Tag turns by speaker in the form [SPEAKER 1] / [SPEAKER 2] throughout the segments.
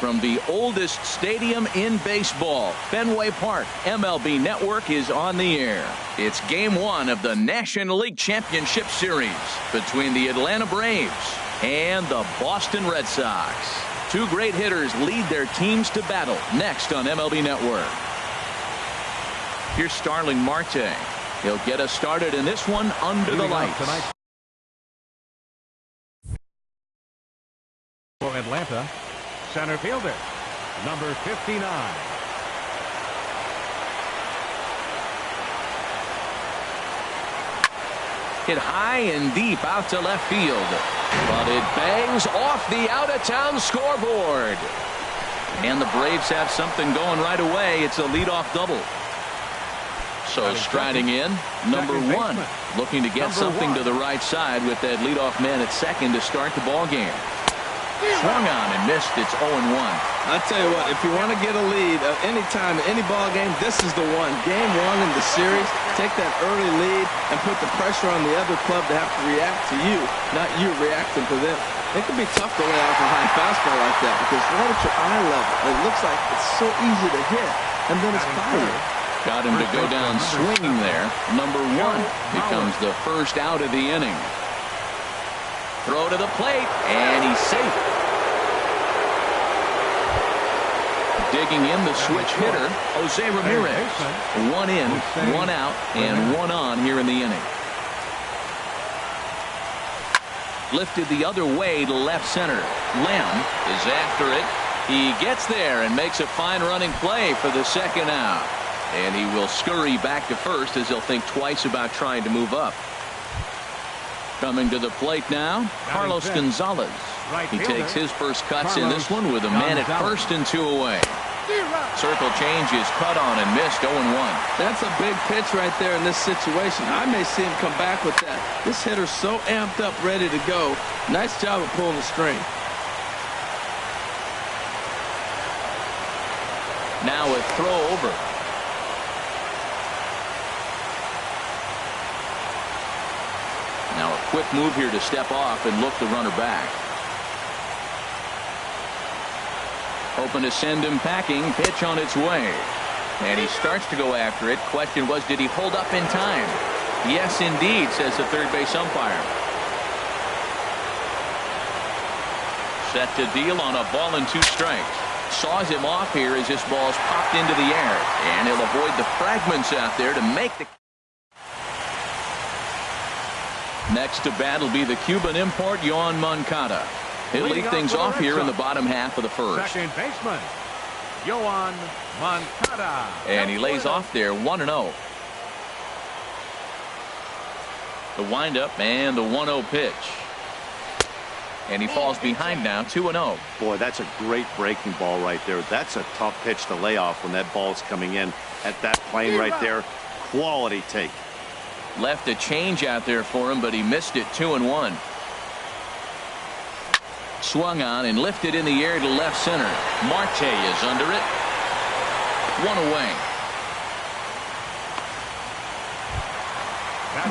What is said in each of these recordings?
[SPEAKER 1] from the oldest stadium in baseball, Fenway Park. MLB Network is on the air. It's Game 1 of the National League Championship Series between the Atlanta Braves and the Boston Red Sox. Two great hitters lead their teams to battle next on MLB Network. Here's Starling Marte. He'll get us started in this one under the lights.
[SPEAKER 2] For Atlanta, center fielder, number 59.
[SPEAKER 1] Hit high and deep out to left field, but it bangs off the out-of-town scoreboard. And the Braves have something going right away. It's a leadoff double. So striding in, number 1, looking to get something to the right side with that leadoff man at second to start the ball game. Swung on and missed. It's 0-1.
[SPEAKER 3] I'll tell you what, if you want to get a lead at any time, any ball game, this is the one. Game 1 in the series, take that early lead and put the pressure on the other club to have to react to you, not you reacting to them. It can be tough to lay off a high fastball like that because right at your eye level, it looks like it's so easy to hit, and then it's fired.
[SPEAKER 1] Got him to go down swinging there. Number 1 becomes the first out of the inning. Throw to the plate, and he's safe. Digging in the switch hitter, Jose Ramirez. 1 in, 1 out, and 1 on here in the inning. Lifted the other way to left center. Lamb is after it. He gets there and makes a fine running play for the second out. And he will scurry back to first as he'll think twice about trying to move up. Coming to the plate now, Carlos Gonzalez. He takes his first cuts in this one with a man at first and 2 away. Circle change is cut on and missed. 0-1.
[SPEAKER 3] That's a big pitch right there in this situation. I may see him come back with that. This hitter's so amped up, ready to go. Nice job of pulling the string.
[SPEAKER 1] Now a throw over. Now a quick move here to step off and look the runner back. Hoping to send him packing. Pitch on its way. And he starts to go after it. Question was, did he hold up in time? Yes, indeed, says the third base umpire. Set to deal on a ball and 2 strikes. Saws him off here as this ball's popped into the air. And he'll avoid the fragments out there to make the... Next to bat will be the Cuban import, Yoan Moncada. He'll lead things off here in the bottom half of the first.
[SPEAKER 2] Second baseman, Yoan Moncada.
[SPEAKER 1] And he lays off there 1-0. The windup and the 1-0 pitch. And he falls behind now 2-0.
[SPEAKER 4] Boy, that's a great breaking ball right there. That's a tough pitch to lay off when that ball's coming in at that plane right there. Quality take.
[SPEAKER 1] Left a change out there for him, but he missed it. 2-1. Swung on and lifted in the air to left center. Marte is under it. 1 away.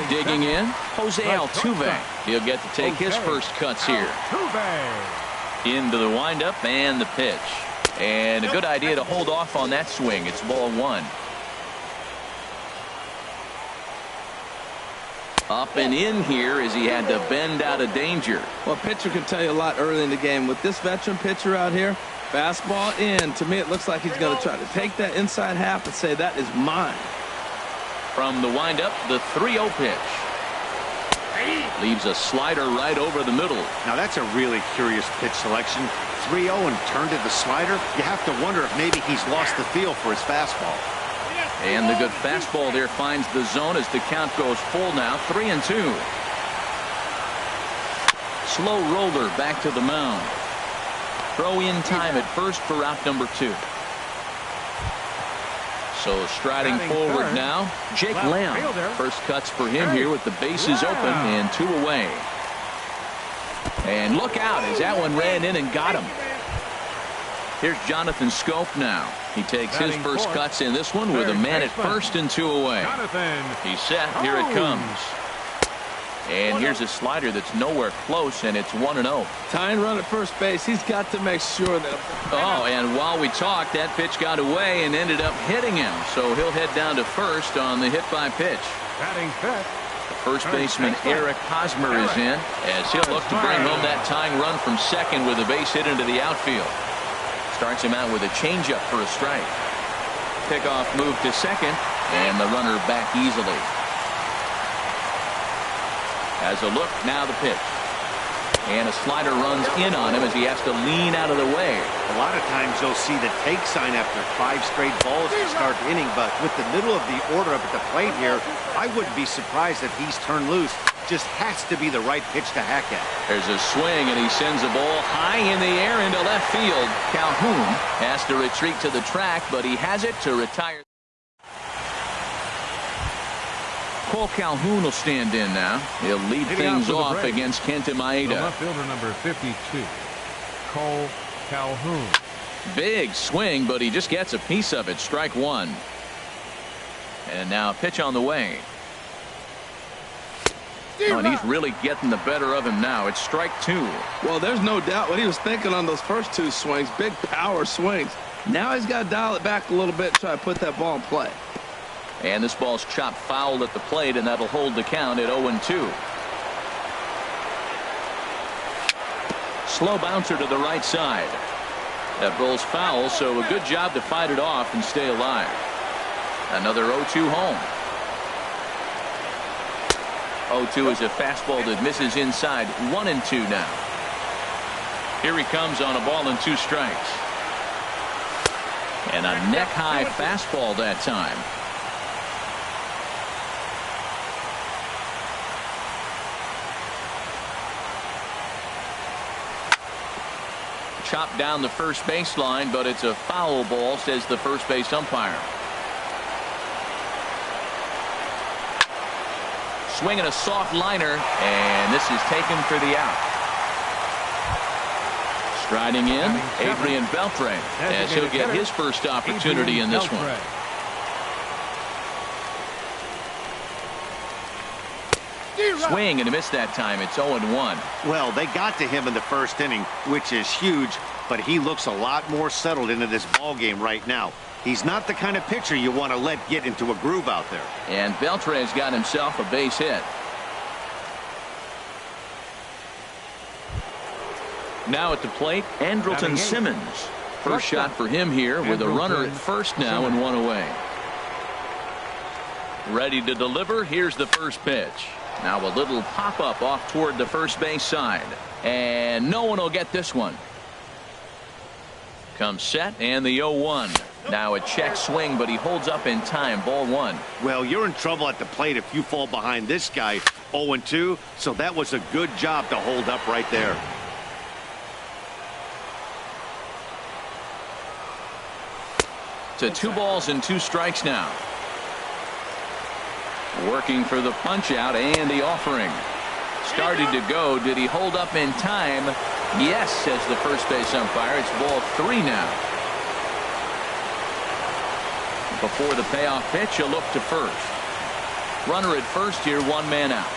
[SPEAKER 1] Digging in, Jose Altuve. He'll get to take his first cuts here. Into the windup and the pitch. And a good idea to hold off on that swing. It's ball 1. Up and in here as he had to bend out of danger.
[SPEAKER 3] Well, pitcher can tell you a lot early in the game. With this veteran pitcher out here, fastball in. To me, it looks like he's going to try to take that inside half and say, that is mine.
[SPEAKER 1] From the windup, the 3-0 pitch. Leaves a slider right over the middle.
[SPEAKER 4] Now, that's a really curious pitch selection. 3-0 and turned to the slider. You have to wonder if maybe he's lost the feel for his fastball.
[SPEAKER 1] And the good fastball there finds the zone as the count goes full now. 3-2. Slow roller back to the mound. Throw in time at first for out number 2. So striding forward now, Jake Lamb. First cuts for him here with the bases open and 2 away. And look out as that one ran in and got him. Here's Jonathan Scope now. He takes his first cuts in this one with a man at first and 2 away. He's set. Here it comes. And here's a slider that's nowhere close, and it's 1-0.
[SPEAKER 3] Tying run at first base. He's got to make sure that.
[SPEAKER 1] Oh, and while we talked, that pitch got away and ended up hitting him. So he'll head down to first on the hit by pitch.
[SPEAKER 2] Batting fifth.
[SPEAKER 1] First baseman Eric Hosmer is in as he'll look to bring home that tying run from second with a base hit into the outfield. Starts him out with a changeup for a strike. Pickoff move to second, and the runner back easily. As a look, now the pitch. And a slider runs in on him as he has to lean out of the way.
[SPEAKER 4] A lot of times you'll see the take sign after 5 straight balls to start the inning, but with the middle of the order up at the plate here, I wouldn't be surprised if he's turned loose. Just has to be the right pitch to hack at.
[SPEAKER 1] There's a swing, and he sends the ball high in the air into left field. Calhoun has to retreat to the track, but he has it to retire. Cole Calhoun will stand in now. He'll lead things off against Kenta Maeda.
[SPEAKER 2] The left fielder number 52, Cole Calhoun.
[SPEAKER 1] Big swing, but he just gets a piece of it. Strike one. And now a pitch on the way. Oh, and he's really getting the better of him now. It's strike two.
[SPEAKER 3] Well, there's no doubt what he was thinking on those first 2 swings. Big power swings. Now he's got to dial it back a little bit and try to put that ball in play.
[SPEAKER 1] And this ball's chopped foul at the plate, and that'll hold the count at 0-2. Slow bouncer to the right side. That ball's foul, so a good job to fight it off and stay alive. Another 0-2 home. 0-2 is a fastball that misses inside. 1-2 now. Here he comes on a ball and 2 strikes. And a neck-high fastball that time. Chopped down the first baseline, but it's a foul ball, says the first base umpire. Swinging a soft liner, and this is taken for the out. Striding in, Adrian Beltre, as he'll get his first opportunity in this one. Swing and a miss that time. It's 0-1.
[SPEAKER 4] Well, they got to him in the first inning, which is huge, but he looks a lot more settled into this ball game right now. He's not the kind of pitcher you want to let get into a groove out there.
[SPEAKER 1] And Beltre's got himself a base hit. Now at the plate, Andrelton Simmons. First shot for him here with a runner at first now and 1 away. Ready to deliver. Here's the first pitch. Now a little pop-up off toward the first base side. And no one will get this one. Comes set and the 0-1. Now a check swing, but he holds up in time. Ball 1.
[SPEAKER 4] Well, you're in trouble at the plate if you fall behind this guy. 0-2, so that was a good job to hold up right there.
[SPEAKER 1] To 2 balls and 2 strikes now. Working for the punch out and the offering. Started to go. Did he hold up in time? Yes, says the first base umpire. It's ball 3 now. Before the payoff pitch, he'll look to first. Runner at first here, 1 man out.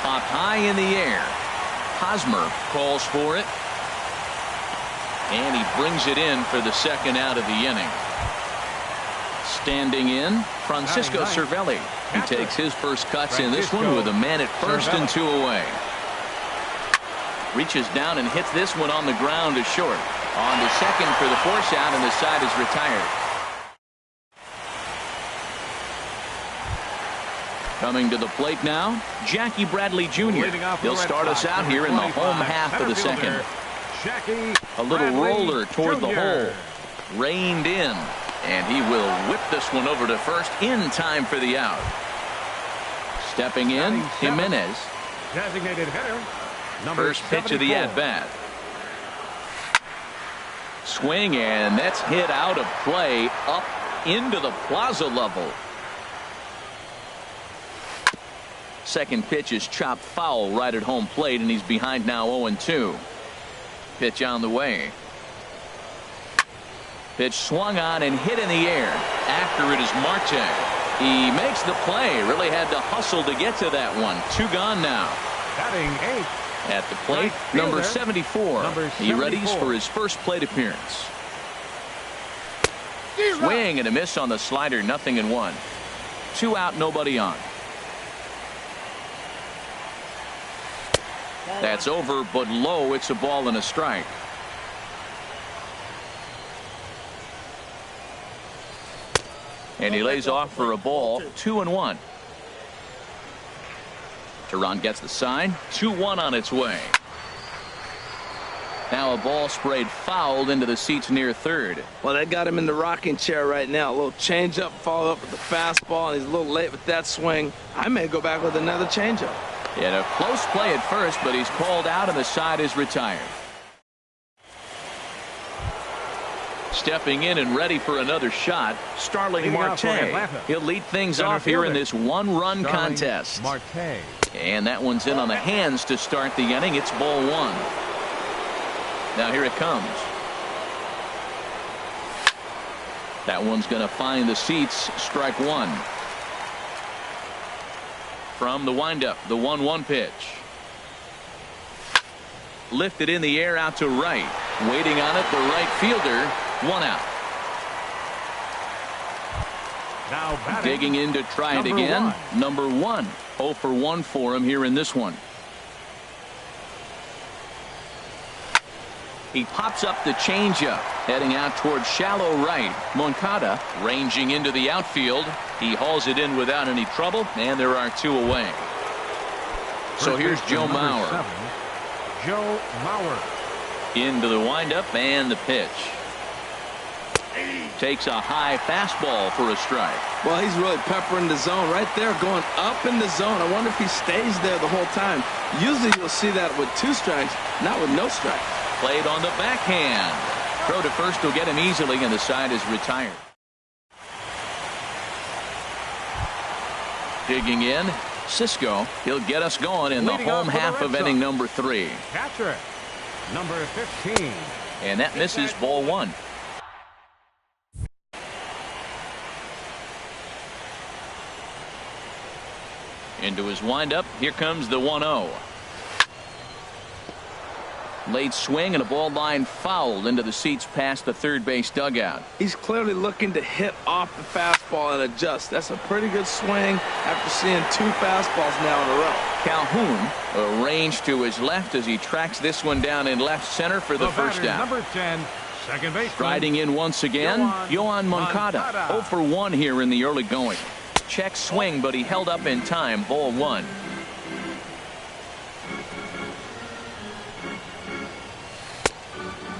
[SPEAKER 1] Popped high in the air. Hosmer calls for it. And he brings it in for the second out of the inning. Standing in, Francisco Cervelli. He takes his first cuts in this one with a man at first and 2 away. Reaches down and hits this one on the ground to short. On to second for the force out, and the side is retired. Coming to the plate now, Jackie Bradley Jr. He'll start us out here in the home half of the second. A little roller toward the hole. Reined in. And he will whip this one over to first in time for the out. Stepping in, Jimenez.
[SPEAKER 2] Designated hitter,
[SPEAKER 1] First pitch of the at-bat. Swing, and that's hit out of play up into the plaza level. Second pitch is chopped foul right at home plate, and he's behind now 0-2. Pitch on the way. Pitch swung on and hit in the air. After it is Marte. He makes the play. Really had to hustle to get to that one. 2 gone now.
[SPEAKER 2] Batting 8.
[SPEAKER 1] At the plate, number 74. He readies for his first plate appearance. Swing and a miss on the slider. 0-1. 2 out, nobody on. That's over, but low. It's a ball and a strike. And he lays off for a ball. 2-1. Tehran gets the sign. 2-1 on its way. Now a ball sprayed fouled into the seats near third.
[SPEAKER 3] Well, that got him in the rocking chair right now. A little changeup, followed up with the fastball, and he's a little late with that swing. I may go back with another changeup.
[SPEAKER 1] He had a close play at first, but he's called out and the side is retired. Stepping in and ready for another shot, Starling Marte. He'll lead things off here in this one-run contest.
[SPEAKER 2] Marte.
[SPEAKER 1] And that one's in on the hands to start the inning. It's ball 1. Now here it comes. That one's going to find the seats. Strike 1. From the windup, the 1-1 pitch. Lifted in the air out to right. Waiting on it, the right fielder. 1 out.
[SPEAKER 2] Now
[SPEAKER 1] digging in to try it again. Number 1. 0 for 1 for him here in this one. He pops up the changeup, heading out towards shallow right. Moncada ranging into the outfield. He hauls it in without any trouble, and there are 2 away. So here's Joe Mauer.
[SPEAKER 2] 7, Joe Mauer.
[SPEAKER 1] Into the windup and the pitch. Takes a high fastball for a strike.
[SPEAKER 3] Well, he's really peppering the zone right there, going up in the zone. I wonder if he stays there the whole time. Usually you'll see that with 2 strikes, not with no strikes.
[SPEAKER 1] Played on the backhand. Throw to first will get him easily, and the side is retired. Digging in, Cisco. He'll get us going in the home half of inning number 3.
[SPEAKER 2] Catcher, number 15.
[SPEAKER 1] And that misses ball 1. Into his windup. Here comes the 1-0. Late swing and a ball line fouled into the seats past the third base dugout.
[SPEAKER 3] He's clearly looking to hit off the fastball and adjust. That's a pretty good swing after seeing 2 fastballs now in a row.
[SPEAKER 1] Calhoun arranged to his left as he tracks this one down in left center for the first out.
[SPEAKER 2] Number 10, second baseman.
[SPEAKER 1] Striding in once again, Yohan Moncada. 0 for 1 here in the early going. Check swing, but he held up in time. Ball 1.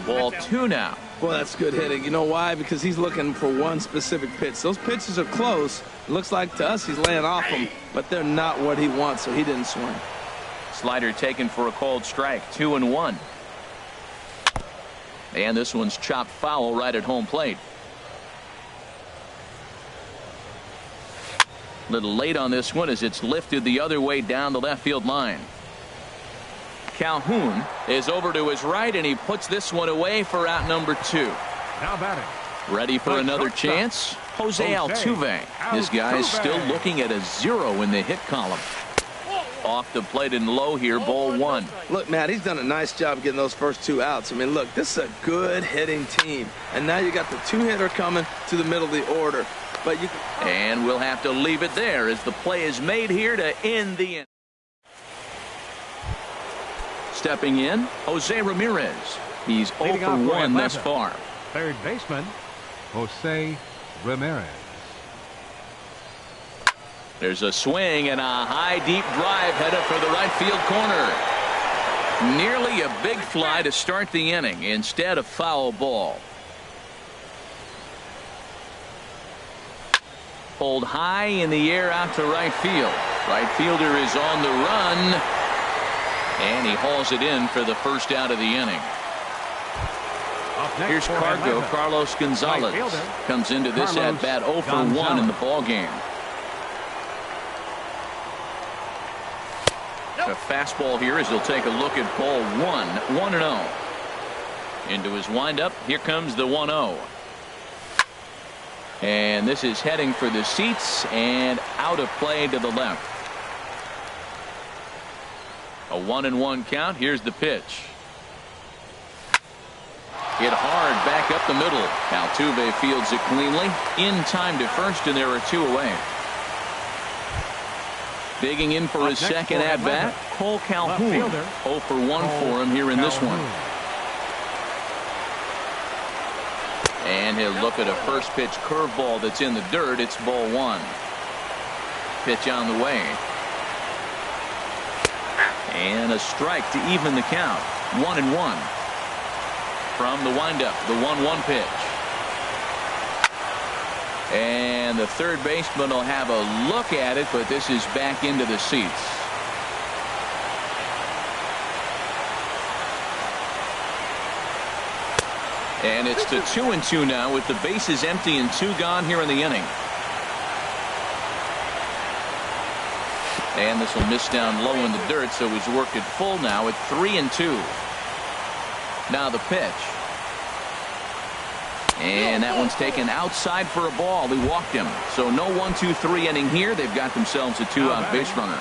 [SPEAKER 1] Ball 2 now.
[SPEAKER 3] Well, that's good hitting. You know why? Because he's looking for one specific pitch. Those pitches are close. It looks like to us he's laying off them, but they're not what he wants, so he didn't swing.
[SPEAKER 1] Slider taken for a called strike. 2-1. And this one's chopped foul right at home plate. Little late on this one as it's lifted the other way down the left field line. Calhoun is over to his right, and he puts this one away for out number 2.
[SPEAKER 2] Now batting.
[SPEAKER 1] Ready for another chance? Jose Altuve. This guy is still looking at a 0 in the hit column. Off the plate and low here, ball 1.
[SPEAKER 3] Look, Matt, he's done a nice job getting those first 2 outs. I mean, look, this is a good hitting team. And now you got the 2-hitter coming to the middle of the order. But you
[SPEAKER 1] and we'll have to leave it there as the play is made here to end the inning. Stepping in, Jose Ramirez. He's 0 for 1 thus far.
[SPEAKER 2] Third baseman, Jose Ramirez.
[SPEAKER 1] There's a swing and a high deep drive headed for the right field corner. Nearly a big fly to start the inning. Instead, a foul ball. Pulled high in the air out to right field. Right fielder is on the run. And he hauls it in for the first out of the inning. Here's Cargo. Carlos Gonzalez comes into this at bat 0 for 1 in the ball game. A fastball here as he'll take a look at ball 1. 1-0. Into his windup. Here comes the 1-0. And this is heading for the seats and out of play to the left. A 1-1 count. Here's the pitch. Hit hard back up the middle. Altuve fields it cleanly. In time to first, and there are 2 away. Digging in for his second at-bat, Cole Calhoun. 0 for 1 for him here in this one. And he'll look at a first pitch curveball that's in the dirt. It's ball 1. Pitch on the way. And a strike to even the count. 1-1. From the windup, the 1-1 pitch. And the third baseman will have a look at it, but this is back into the seats. And it's the 2-2 now with the bases empty and 2 gone here in the inning. And this will miss down low in the dirt, so he's worked it full now at 3-2. Now the pitch. And that one's taken outside for a ball. He walked him. So no 1-2-3 inning here. They've got themselves a 2-out base runner.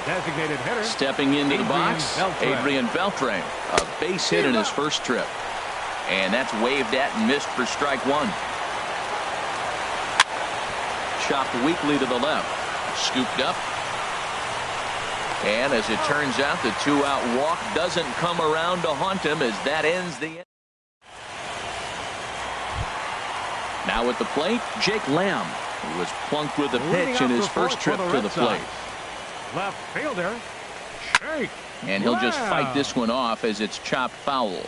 [SPEAKER 2] Designated hitter.
[SPEAKER 1] Stepping into the box, Adrian Beltre. A base hit in his first trip. And that's waved at and missed for strike 1. Chopped weakly to the left. Scooped up. And as it turns out, the 2-out walk doesn't come around to haunt him as that ends the inning. Now at the plate, Jake Lamb, who was plunked with a pitch in his first trip to the plate.
[SPEAKER 2] Left fielder, Jake.
[SPEAKER 1] And he'll just fight this one off as it's chopped foul.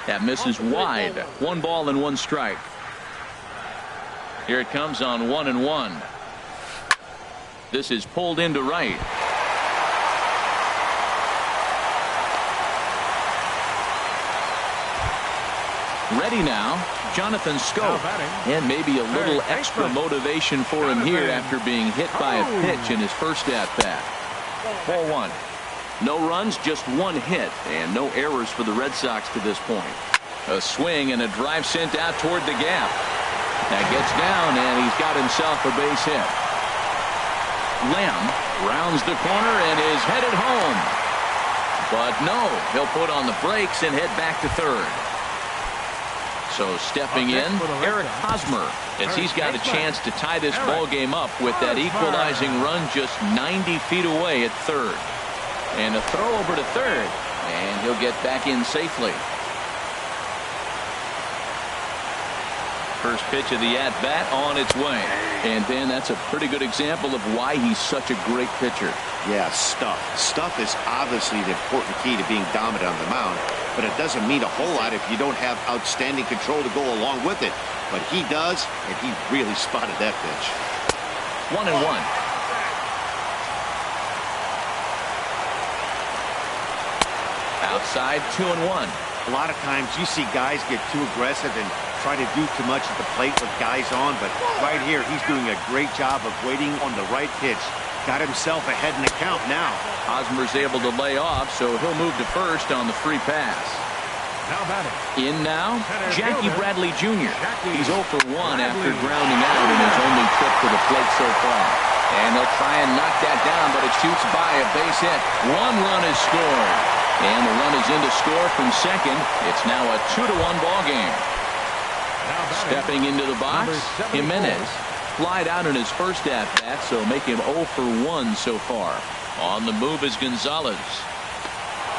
[SPEAKER 1] That misses wide. 1 ball and 1 strike. Here it comes on 1-1. This is pulled into right. Ready now, Jonathan Scope. And maybe a little extra motivation for him here after being hit by a pitch in his first at-bat. 4-1. No runs, just 1 hit, and no errors for the Red Sox to this point. A swing and a drive sent out toward the gap. That gets down, and he's got himself a base hit. Lamb rounds the corner and is headed home. But no, he'll put on the brakes and head back to third. So stepping in, Eric Hosmer, as he's got a chance to tie this ball game up with that equalizing run just 90 feet away at third. And a throw over to third, and he'll get back in safely. First pitch of the at-bat on its way. And then that's a pretty good example of why he's such a great pitcher.
[SPEAKER 4] Yeah, stuff. Stuff is obviously the important key to being dominant on the mound, but it doesn't mean a whole lot if you don't have outstanding control to go along with it. But he does, and he really spotted that pitch.
[SPEAKER 1] 1-1. Outside, 2-1.
[SPEAKER 4] A lot of times you see guys get too aggressive and try to do too much at the plate with guys on, but right here he's doing a great job of waiting on the right pitch. Got himself ahead in the count now.
[SPEAKER 1] Hosmer's able to lay off, so he'll move to first on the free pass.
[SPEAKER 2] Now batting.
[SPEAKER 1] In now, Jackie Bradley Jr. He's 0 for 1 after grounding out in his only trip to the plate so far. And they'll try and knock that down, but it shoots by a base hit. 1 run is scored. And the run is in to score from second. It's now a 2-1 ball game. Stepping into the box, Jimenez. Flied out in his first at-bat, so make him 0 for 1 so far. On the move is Gonzalez.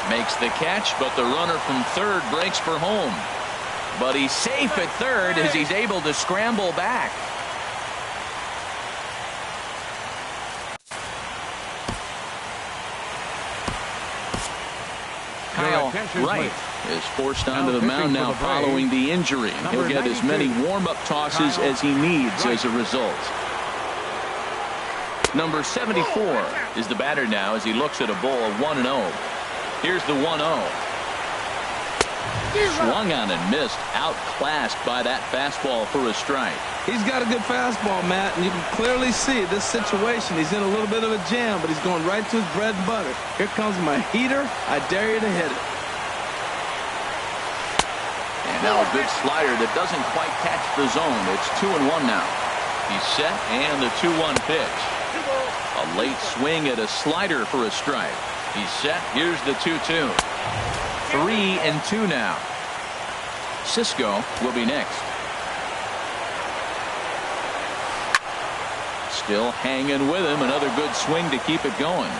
[SPEAKER 1] Makes the catch, but the runner from third breaks for home. But he's safe at third as he's able to scramble back. Kyle Wright is forced onto the mound now following the injury. He'll get as many warm-up tosses as he needs as a result. Number 74 is the batter now as he looks at a ball of 1-0. Here's the 1-0. Swung on and missed, outclassed by that fastball for a strike.
[SPEAKER 3] He's got a good fastball, Matt, and you can clearly see this situation. He's in a little bit of a jam, but he's going right to his bread and butter. Here comes my heater. I dare you to hit it.
[SPEAKER 1] Now a good slider that doesn't quite catch the zone. It's 2-1 now. He's set, and the 2-1 pitch. A late swing at a slider for a strike. He's set. Here's the 2-2. 3-2 now. Cisco will be next. Still hanging with him. Another good swing to keep it going.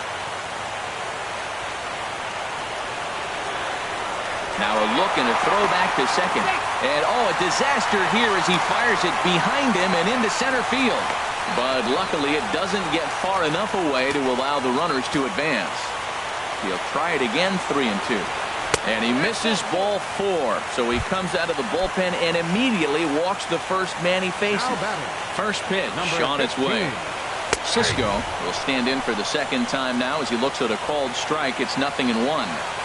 [SPEAKER 1] Now a look and a throw back to second. And a disaster here as he fires it behind him and into center field. But luckily it doesn't get far enough away to allow the runners to advance. He'll try it again, 3-2. And he misses ball 4. So he comes out of the bullpen and immediately walks the first man he faces. First pitch on its way. Cisco will stand in for the second time now as he looks at a called strike. It's 0-1.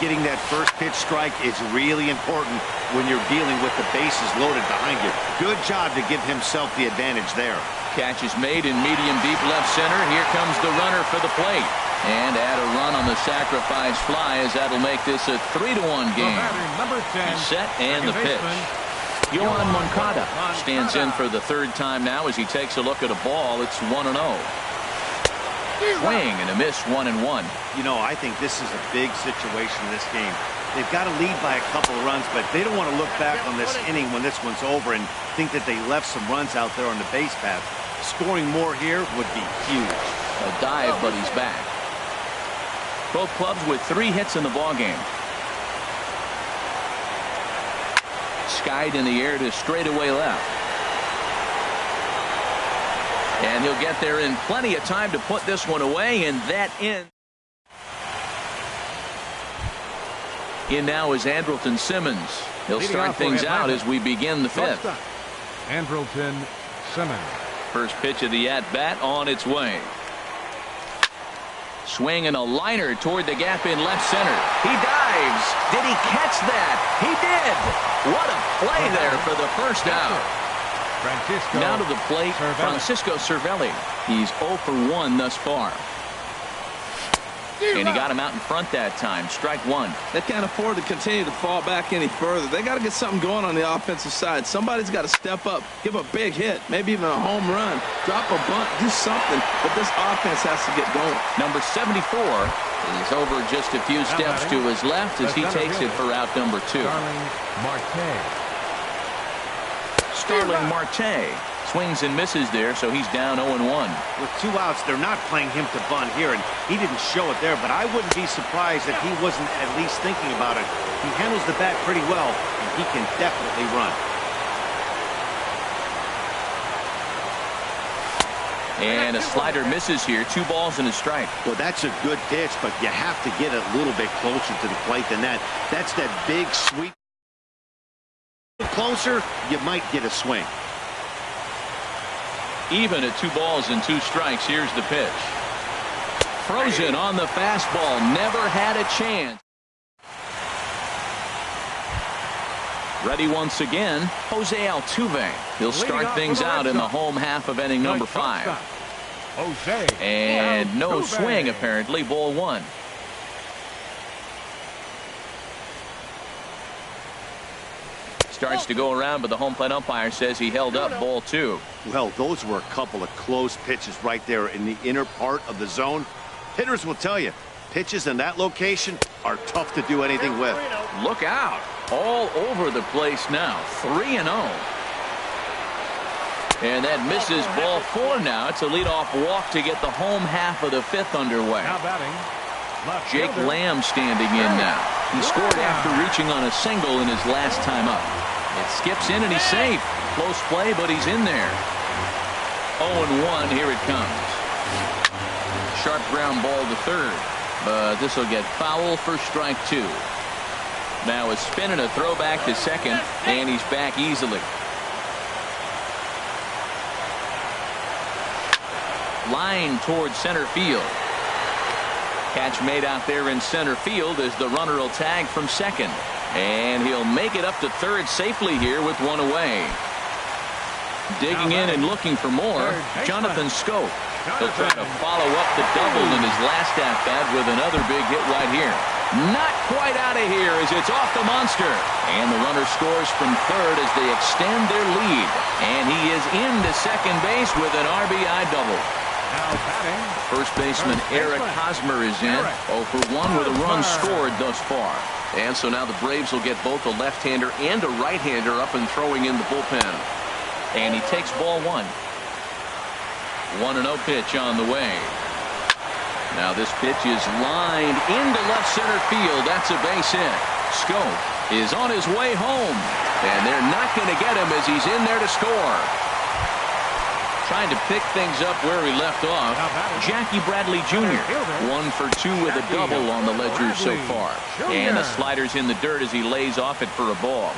[SPEAKER 4] Getting that first pitch strike is really important when you're dealing with the bases loaded behind you. Good job to give himself the advantage there.
[SPEAKER 1] Catch is made in medium deep left center. Here comes the runner for the plate. And add a run on the sacrifice fly as that'll make this a 3-1 game. He's set and the pitch. Yohan Moncada stands in for the third time now as he takes a look at a ball. It's 1-0. Swing and a miss, 1-1.
[SPEAKER 4] You know, I think this is a big situation in this game. They've got to lead by a couple of runs, but they don't want to look back on this inning when this one's over and think that they left some runs out there on the base path. Scoring more here would be huge.
[SPEAKER 1] A dive, but he's back. Both clubs with 3 hits in the ballgame. Skied in the air to straightaway left. And he'll get there in plenty of time to put this one away, and that ends. In now is Andrelton Simmons. He'll start things out as we begin the 5th.
[SPEAKER 2] Andrelton Simmons.
[SPEAKER 1] First pitch of the at-bat on its way. Swing and a liner toward the gap in left center. He dives. Did he catch that? He did. What a play there for the first out. Now to the plate, Francisco Cervelli. He's 0 for 1 thus far. And he got him out in front that time. Strike 1.
[SPEAKER 3] They can't afford to continue to fall back any further. They got to get something going on the offensive side. Somebody's got to step up, give a big hit, maybe even a home run, drop a bunt, do something. But this offense has to get going.
[SPEAKER 1] Number 74 is over just a few steps to his left as he takes it for out number 2. Starling Marte swings and misses there, so he's down 0-1.
[SPEAKER 4] With 2 outs, they're not playing him to bunt here, and he didn't show it there, but I wouldn't be surprised if he wasn't at least thinking about it. He handles the bat pretty well, and he can definitely run.
[SPEAKER 1] And a slider misses here. 2 balls and a strike.
[SPEAKER 4] Well, that's a good pitch, but you have to get a little bit closer to the plate than that. That's that big sweep. Closer, you might get a swing.
[SPEAKER 1] Even at 2 balls and 2 strikes. Here's the pitch. Frozen on the fastball. Never had a chance. Ready once again, Jose Altuve. He'll start things out in the home half of inning number 5. And no swing, apparently. Ball 1. Starts to go around, but the home plate umpire says he held up. Ball 2.
[SPEAKER 4] Well, those were a couple of close pitches right there in the inner part of the zone. Hitters will tell you, pitches in that location are tough to do anything with.
[SPEAKER 1] Look out. All over the place now. 3-0. And that misses ball 4 now. It's a leadoff walk to get the home half of the 5th underway. Jake Lamb standing in now. He scored after reaching on a single in his last time up. It skips in and he's safe. Close play, but he's in there. 0-1. Here it comes. Sharp ground ball to third. But this will get foul for strike 2. Now a spin and a throwback to second, and he's back easily. Line towards center field. Catch made out there in center field as the runner will tag from second. And he'll make it up to third safely here with 1 away. Digging in and looking for more, Jonathan Schoop. He'll try to follow up the double in his last at-bat with another big hit right here. Not quite out of here as it's off the monster. And the runner scores from third as they extend their lead. And he is into second base with an RBI double.
[SPEAKER 2] Now batting.
[SPEAKER 1] First baseman Eric Hosmer is in. 0 for 1 with a run scored thus far. And so now the Braves will get both a left-hander and a right-hander up and throwing in the bullpen. And he takes ball 1. 1-0 pitch on the way. Now this pitch is lined into left center field. That's a base hit. Scope is on his way home. And they're not going to get him as he's in there to score. Trying to pick things up where he left off. Jackie Bradley Jr. 1 for 2 with a double on the ledger so far. And the slider's in the dirt as he lays off it for a ball.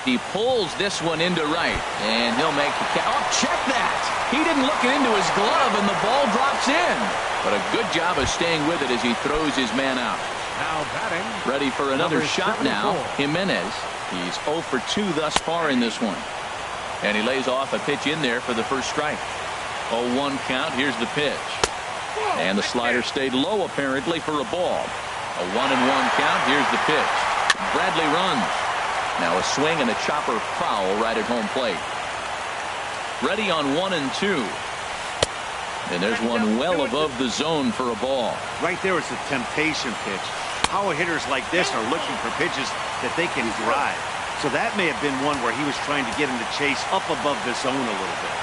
[SPEAKER 1] He pulls this one into right, and he'll make the catch. Oh, check that! He didn't look it into his glove, and the ball drops in. But a good job of staying with it as he throws his man out.
[SPEAKER 2] Now batting.
[SPEAKER 1] Ready for another shot now. Jimenez. He's 0 for 2 thus far in this one. And he lays off a pitch in there for the first strike. 0-1 count. Here's the pitch. And the slider stayed low apparently for a ball. A 1-1 count. Here's the pitch. Bradley runs. Now a swing and a chopper foul right at home plate. Ready on 1 and 2. And there's one well above the zone for a ball.
[SPEAKER 4] Right there is a temptation pitch. Power hitters like this are looking for pitches that they can drive. So that may have been one where he was trying to get him to chase up above the zone a little bit.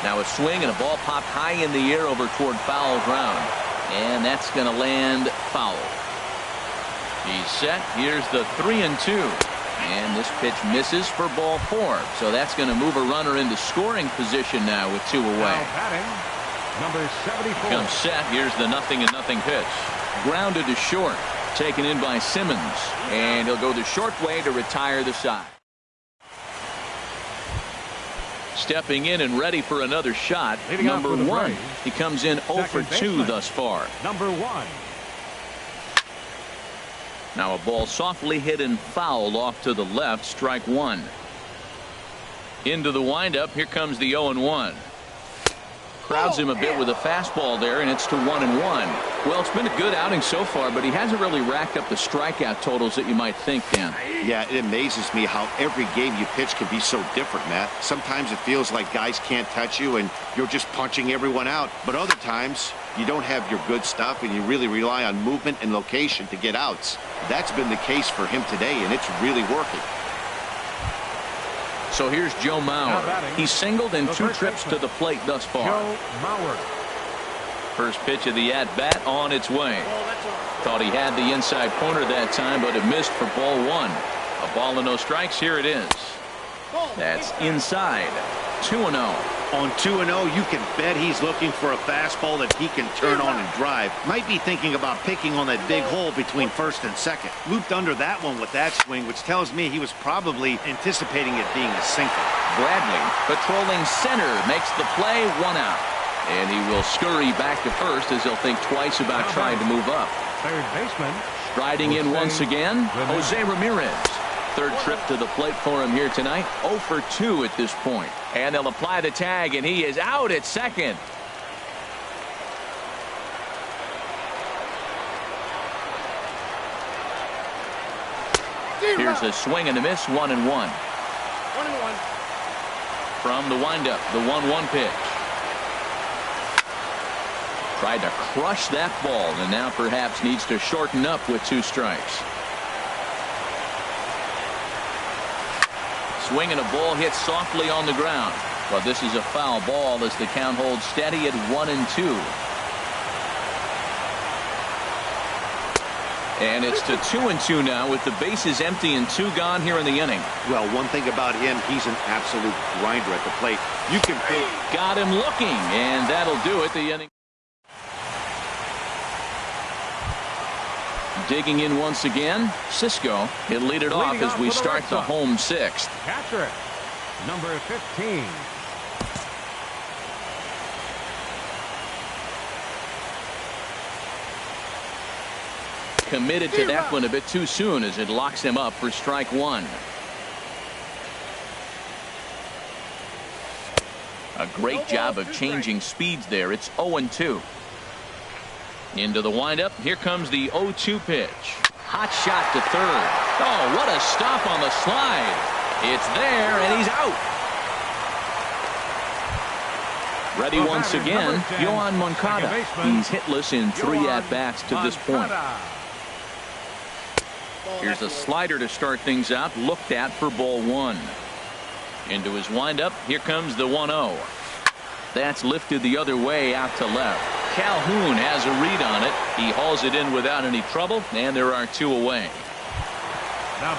[SPEAKER 1] Now a swing and a ball popped high in the air over toward foul ground. And that's going to land foul. He's set. Here's the 3-2. And this pitch misses for ball 4. So that's going to move a runner into scoring position now with 2 away.
[SPEAKER 2] Now batting. Number 74.
[SPEAKER 1] Comes set. Here's the 0-0 pitch. Grounded to short. Taken in by Simmons. And he'll go the short way to retire the side. Stepping in and ready for another shot. Number 1. He comes in 0 for 2 thus far.
[SPEAKER 2] Number 1.
[SPEAKER 1] Now a ball softly hit and fouled off to the left. Strike 1. Into the windup. Here comes the 0-1. Crowds him a bit with a fastball there, and it's to 1-1. Well, it's been a good outing so far, but he hasn't really racked up the strikeout totals that you might think, Dan.
[SPEAKER 4] Yeah, it amazes me how every game you pitch can be so different, Matt. Sometimes it feels like guys can't touch you and you're just punching everyone out. But other times you don't have your good stuff and you really rely on movement and location to get outs. That's been the case for him today, and it's really working.
[SPEAKER 1] So here's Joe Mauer. He's singled in 2 trips to the plate thus far.
[SPEAKER 2] Joe Mauer.
[SPEAKER 1] First pitch of the at-bat on its way. Thought he had the inside corner that time, but it missed for ball 1. A ball and no strikes. Here it is. That's inside. 2-0.
[SPEAKER 4] On 2-0, you can bet he's looking for a fastball that he can turn on and drive. Might be thinking about picking on that big hole between first and second. Looped under that one with that swing, which tells me he was probably anticipating it being a sinker.
[SPEAKER 1] Bradley patrolling center makes the play. 1 out. And he will scurry back to first as he'll think twice about trying to move up.
[SPEAKER 2] Third baseman.
[SPEAKER 1] Striding in once again, Jose Ramirez. Third trip to the plate for him here tonight. 0 for 2 at this point. And they'll apply the tag, and he is out at second. Here's a swing and a miss. 1-1.
[SPEAKER 5] 1-1.
[SPEAKER 1] From the windup, the 1-1 pitch. Tried to crush that ball, and now perhaps needs to shorten up with 2 strikes. Swing and a ball hit softly on the ground. But this is a foul ball as the count holds steady at 1-2. And it's to 2-2 now with the bases empty and 2 gone here in the inning.
[SPEAKER 4] Well, one thing about him, he's an absolute grinder at the plate. You can
[SPEAKER 1] got him looking, and that'll do it. The inning. Digging in once again, Cisco. He'll lead it off as we start the home 6th.
[SPEAKER 2] Catcher, number 15.
[SPEAKER 1] Committed to that one a bit too soon as it locks him up for strike 1. A great job of changing speeds there. It's 0-2. Into the windup. Here comes the 0-2 pitch. Hot shot to third. Oh, what a stop on the slide. It's there, and he's out. Ready once again, Yohan Moncada. He's hitless in 3 at-bats to this point. Here's a slider to start things out, looked at for ball 1. Into his windup. Here comes the 1-0. That's lifted the other way out to left. Calhoun has a read on it. He hauls it in without any trouble, and there are 2 away.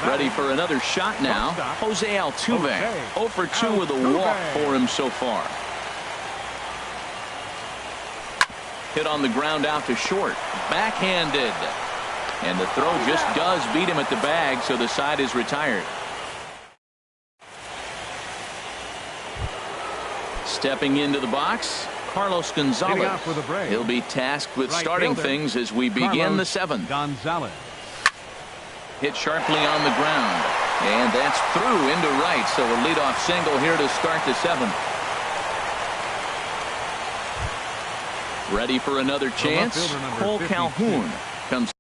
[SPEAKER 1] Ready for another shot now. Jose Altuve. 0 for 2 with a walk for him so far. Hit on the ground out to short. Backhanded. And the throw just does beat him at the bag, so the side is retired. Stepping into the box, Carlos Gonzalez. He'll be tasked with starting things as we begin the 7th.
[SPEAKER 2] Gonzalez.
[SPEAKER 1] Hit sharply on the ground. And that's through into right, so a leadoff single here to start the 7th. Ready for another chance. Cole Calhoun comes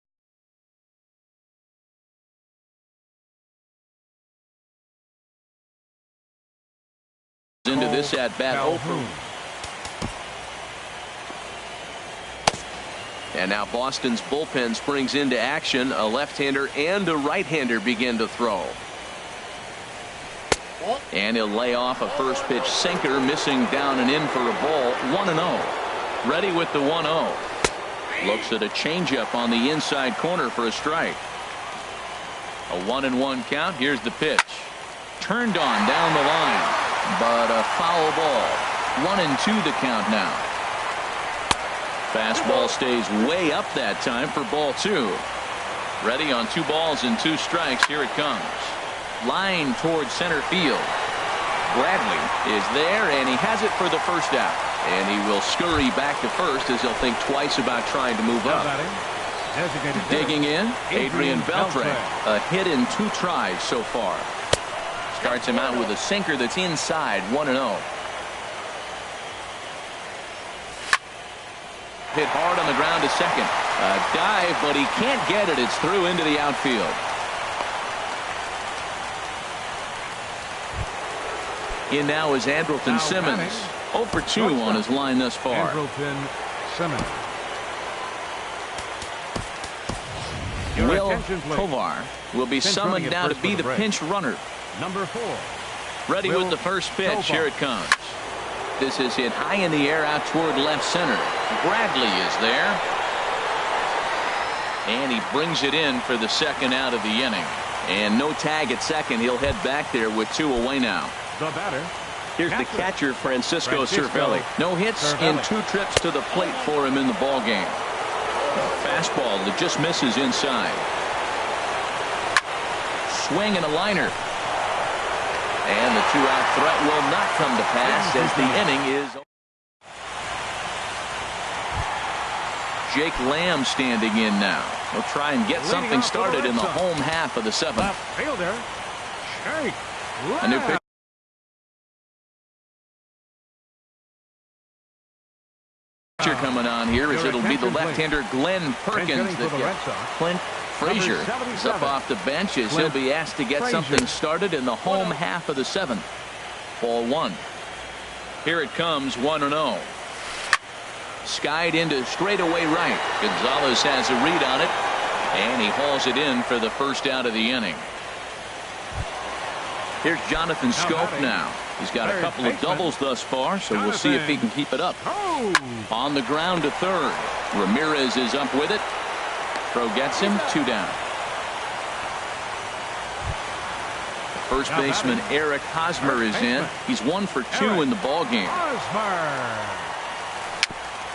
[SPEAKER 1] into this at bat. And now Boston's bullpen springs into action. A left-hander and a right-hander begin to throw. And he'll lay off a first pitch sinker, missing down and in for a ball. 1-0. Ready with the 1-0. Looks at a changeup on the inside corner for a strike. A 1-1 count. Here's the pitch. Turned on down the line, but a foul ball. 1-2 the count now. Fastball stays way up that time for ball 2. Ready on 2 balls and 2 strikes. Here it comes. Line towards center field. Bradley is there, and he has it for the first out. And he will scurry back to first as he'll think twice about trying to move up. Digging in, Adrian Beltre. A hit in 2 tries so far. Starts him out with a sinker that's inside. 1-0. Hit hard on the ground to second. A dive, but he can't get it. It's through into the outfield. In now is Andrelton Simmons. 0 for 2 on his line thus far.
[SPEAKER 2] Andrelton Simmons.
[SPEAKER 1] Will Tovar will be summoned now to be the pinch runner.
[SPEAKER 2] Number 4.
[SPEAKER 1] Ready with the first pitch. Here it comes. This is hit high in the air out toward left center. Bradley is there. And he brings it in for the second out of the inning. And no tag at second. He'll head back there with 2 away now.
[SPEAKER 2] The batter.
[SPEAKER 1] Here's the catcher, Francisco Cervelli. No hits in 2 trips to the plate for him in the ball game. Fastball that just misses inside. Swing and a liner. And the 2-out threat will not come to pass as the inning is. Jake Lamb standing in now. We'll try and get something started in the home half of the 7th.
[SPEAKER 2] Left fielder, Jake Lamb.
[SPEAKER 1] A new pitch. Coming on here as it'll be the left-hander Glenn Perkins. Clint Frazier is up off the bench as he'll be asked to get something started in the home half of the 7th. Ball 1. Here it comes. 1-0. Skied into straightaway right. Gonzalez has a read on it, and he hauls it in for the first out of the inning. Here's Jonathan Scope now. He's got a couple of doubles thus far, so we'll see if he can keep it up. On the ground to third. Ramirez is up with it. Throw gets him. 2 down. First baseman Eric Hosmer is in. He's 1 for 2 in the ball game.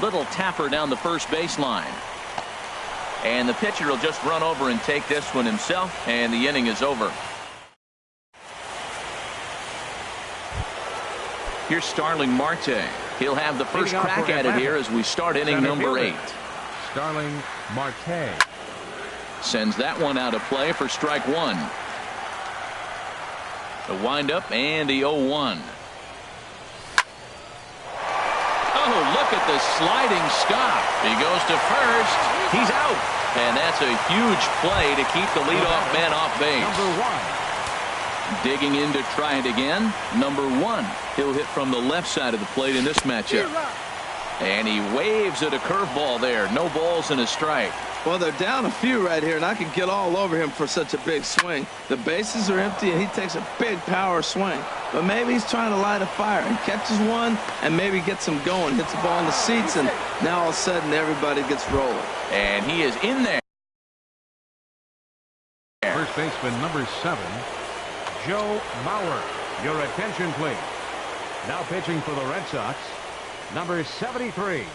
[SPEAKER 1] Little tapper down the first baseline. And the pitcher will just run over and take this one himself, and the inning is over. Here's Starling Marte. He'll have the first crack at it here as we start inning number 8.
[SPEAKER 2] Starling Marte
[SPEAKER 1] sends that one out of play for strike 1. The windup and the 0-1. Oh, look at the sliding stop. He goes to first. He's out. And that's a huge play to keep the leadoff man off base.
[SPEAKER 2] Number 1.
[SPEAKER 1] Digging in to try it again. Number 1. He'll hit from the left side of the plate in this matchup. And he waves at a curveball there. No balls and a strike.
[SPEAKER 3] Well, they're down a few right here, and I can get all over him for such a big swing. The bases are empty, and he takes a big power swing. But maybe he's trying to light a fire and catches one and maybe gets him going, hits the ball in the seats, and now all of a sudden everybody gets rolling.
[SPEAKER 1] And he is in there.
[SPEAKER 2] First baseman number 7, Joe Mauer. Your attention, please. Now pitching for the Red Sox, number 73.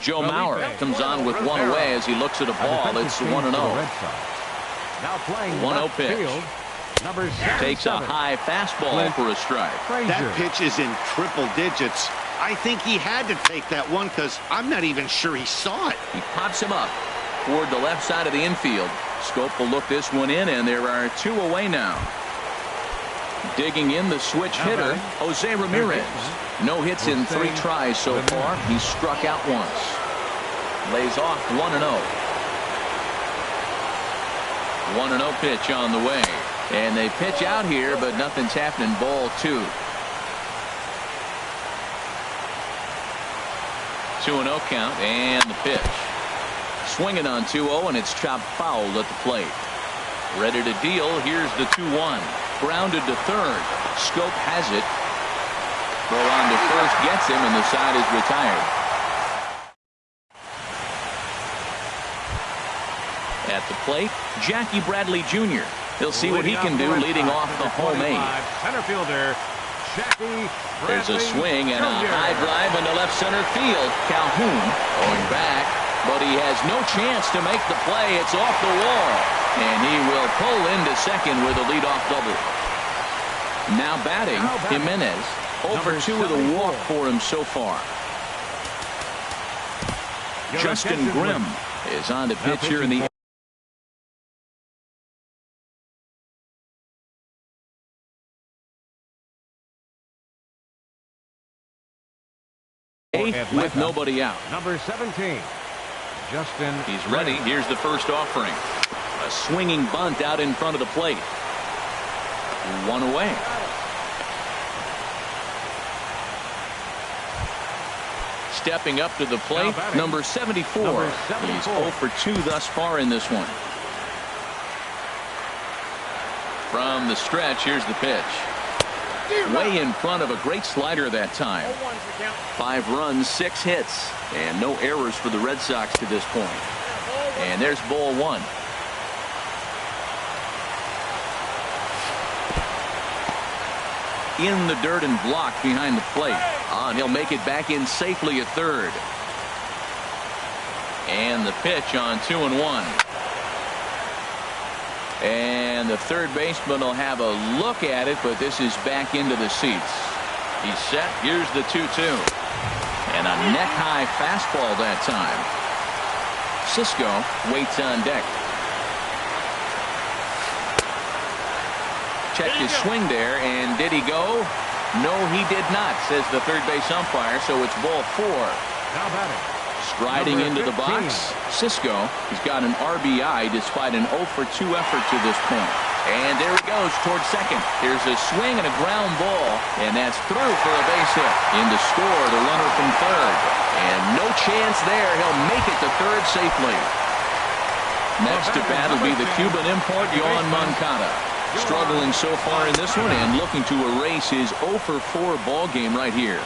[SPEAKER 1] Joe Mauer comes on with one away as he looks at a ball. It's 1-0.
[SPEAKER 2] Now playing
[SPEAKER 1] 1-0 pitch.
[SPEAKER 2] field, number 77.
[SPEAKER 1] Takes a high fastball for a strike.
[SPEAKER 4] That pitch is in triple digits. I think he had to take that one because I'm not even sure he saw it.
[SPEAKER 1] He pops him up toward the left side of the infield. Scope will look this one in, and there are 2 away now. Digging in the switch hitter, Jose Ramirez. No hits in 3 tries so far. He's struck out once. Lays off 1-0. 1-0 pitch on the way. And they pitch out here, but nothing's happening. Ball 2. 2-0 count, and the pitch. Swinging on 2-0, and it's chopped foul at the plate. Ready to deal. Here's the 2-1. Grounded to third. Scope has it. Throw on to first gets him, and the side is retired. At the plate, Jackie Bradley Jr. He'll see what he can do leading off the home 8.
[SPEAKER 2] Center fielder, Jackie Bradley.
[SPEAKER 1] There's a swing and a high drive into left center field. Calhoun going back, but he has no chance to make the play. It's off the wall. And he will pull into second with a leadoff double. Now batting, Jimenez. 0 for 2 with a walk for him so far. Justin Grimm is on the pitch here in the eighth with nobody out.
[SPEAKER 2] Number 17, Justin.
[SPEAKER 1] He's ready. Here's the first offering. A swinging bunt out in front of the plate. 1 away. Stepping up to the plate, number 74. He's 0 for 2 thus far in this one. From the stretch, here's the pitch. Way in front of a great slider that time. 5 runs, 6 hits, and no errors for the Red Sox to this point. And there's ball 1. In the dirt and blocked behind the plate. And he'll make it back in safely at third. And the pitch on 2-1. And the third baseman will have a look at it, but this is back into the seats. He's set. Here's the 2-2. And a neck-high fastball that time. Cisco waits on deck. Checked his swing there, and did he go? No, he did not, says the third base umpire, so it's ball 4.
[SPEAKER 2] Now batting.
[SPEAKER 1] Striding into the box, Cisco. He's got an RBI despite an 0 for 2 effort to this point. And there he goes towards second. Here's a swing and a ground ball, and that's through for a base hit. In to score the runner from third. And no chance there. He'll make it to third safely. Next to bat will be the Cuban import, Yohan Moncada. Struggling so far in this one and looking to erase his 0 for 4 ball game right here.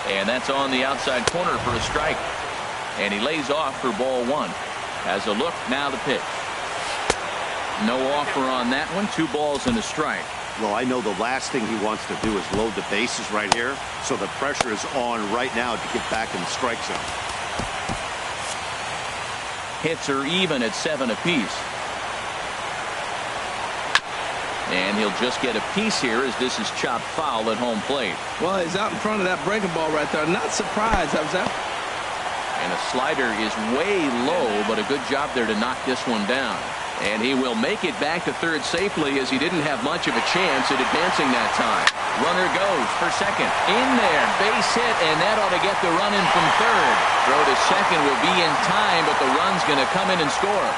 [SPEAKER 1] And that's on the outside corner for a strike. And he lays off for ball 1. Has a look, now the pitch. No offer on that one. 2 balls and a strike.
[SPEAKER 4] Well, I know the last thing he wants to do is load the bases right here. So the pressure is on right now to get back in the strike zone.
[SPEAKER 1] Hits are even at 7 apiece. And he'll just get a piece here as this is chopped foul at home plate.
[SPEAKER 3] Well, he's out in front of that breaking ball right there. Not surprised.
[SPEAKER 1] And a slider is way low, but a good job there to knock this one down. And he will make it back to third safely, as he didn't have much of a chance at advancing that time. Runner goes for second. In there, base hit, and that ought to get the run in from third. Throw to second will be in time, but the run's going to come in and score.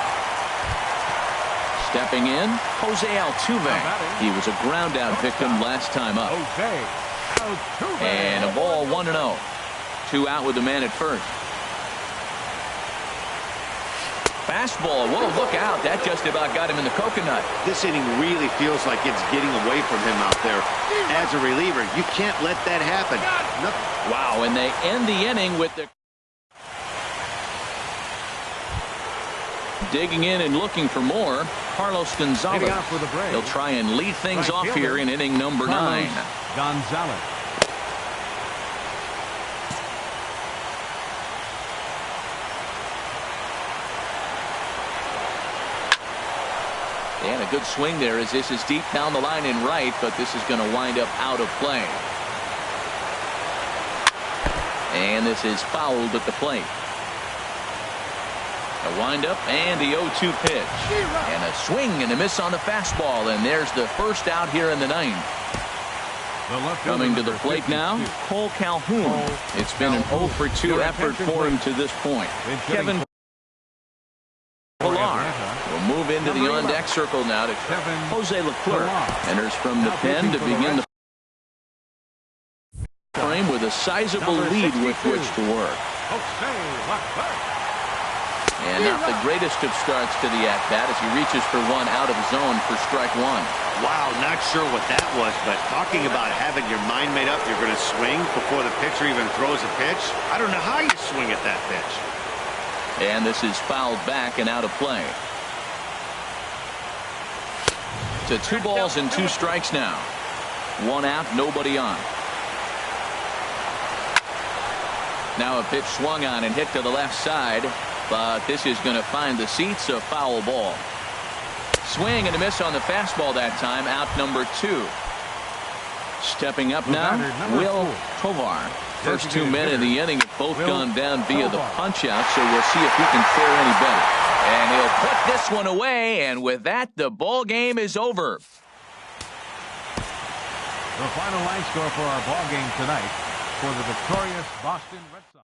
[SPEAKER 1] Stepping in, Jose Altuve. He was a ground-out victim last time up. And a ball 1-0. 2 out with the man at first. Fastball. Whoa, look out. That just about got him in the coconut.
[SPEAKER 4] This inning really feels like it's getting away from him out there. As a reliever, you can't let that happen.
[SPEAKER 1] Wow, and they end the inning with the... Digging in and looking for more, Carlos Gonzalez. He'll try and lead things off here in inning number 9.
[SPEAKER 2] Gonzalez.
[SPEAKER 1] And a good swing there, as this is deep down the line in right, but this is going to wind up out of play. And this is fouled at the plate. A windup and the 0-2 pitch. And a swing and a miss on the fastball, and there's the first out here in the 9th. Coming to the plate now, Cole Calhoun. It's been an 0 for 2 effort for him to this point. Kevin Pillar will move into the on-deck circle now to Jose Leclerc. Enters from the pen to begin the frame with a sizable lead with which to work. And not the greatest of starts to the at-bat as he reaches for one out of zone for strike 1.
[SPEAKER 4] Wow, not sure what that was, but talking about having your mind made up you're going to swing before the pitcher even throws a pitch. I don't know how you swing at that pitch.
[SPEAKER 1] And this is fouled back and out of play. To 2 balls and 2 strikes now. 1 out, nobody on. Now a pitch swung on and hit to the left side, but this is going to find the seats. A foul ball. Swing and a miss on the fastball that time. Out number 2. Stepping up now, Will Tovar. First 2 men in the inning have both gone down via the punch-out, so we'll see if he can fare any better. And he'll put this one away, and with that, the ball game is over.
[SPEAKER 2] The final line score for our ball game tonight for the victorious Boston Red Sox.